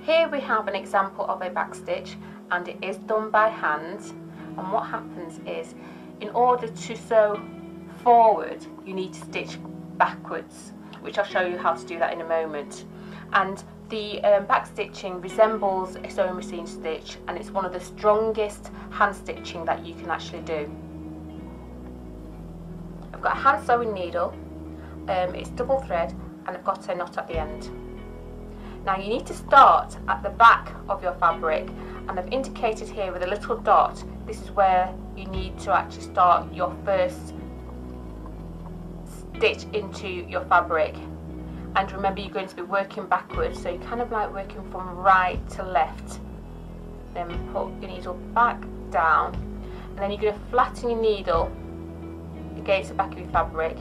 Here we have an example of a back stitch, and it is done by hand. And what happens is, in order to sew forward, you need to stitch backwards, which I'll show you how to do that in a moment. And the back stitching resembles a sewing machine stitch, and it's one of the strongest hand stitching that you can actually do. I've got a hand sewing needle, it's double thread, and I've got a knot at the end. Now you need to start at the back of your fabric, and I've indicated here with a little dot, this is where you need to actually start your first stitch into your fabric. And remember, you're going to be working backwards, so you're kind of like working from right to left. Then put your needle back down, and then you're going to flatten your needle against the back of your fabric,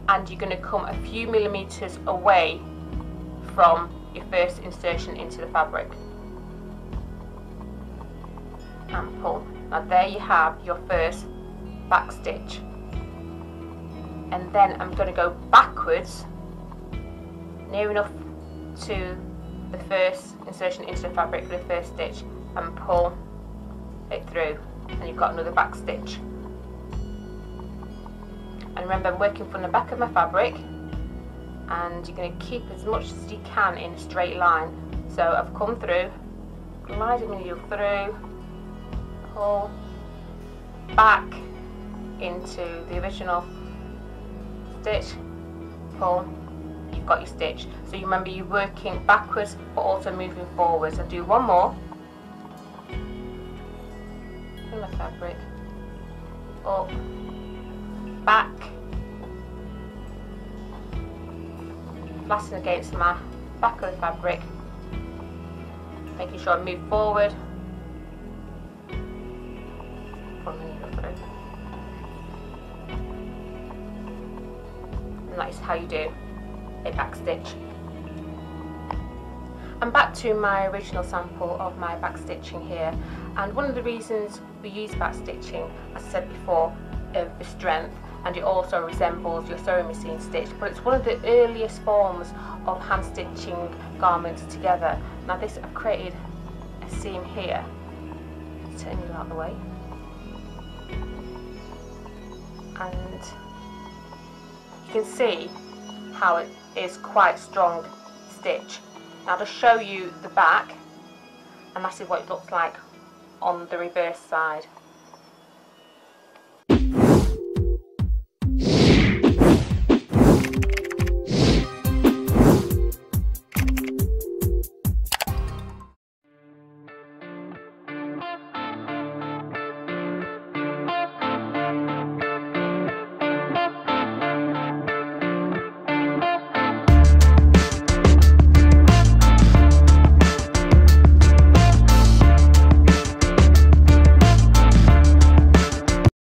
and you're going to come a few millimeters away from your first insertion into the fabric. And pull. Now there you have your first back stitch. And then I'm going to go backwards near enough to the first insertion into the fabric for the first stitch, and pull it through, and you've got another back stitch. And remember, I'm working from the back of my fabric, and you're going to keep as much as you can in a straight line. So I've come through, gliding my needle through, pull back into the original stitch, pull, you've got your stitch. So you remember, you're working backwards but also moving forwards. I'll do one more. In my fabric, up, back, flatten against my back of the fabric, making sure I move forward, pull my needle through. And that is how you do a back stitch. And back to my original sample of my back stitching here, and one of the reasons we use back stitching, as I said before, for strength, and it also resembles your sewing machine stitch, but it's one of the earliest forms of hand stitching garments together. Now this, I've created a seam here, turn you out of the way, and you can see how it is quite strong stitch. Now to show you the back, and that is what it looks like on the reverse side.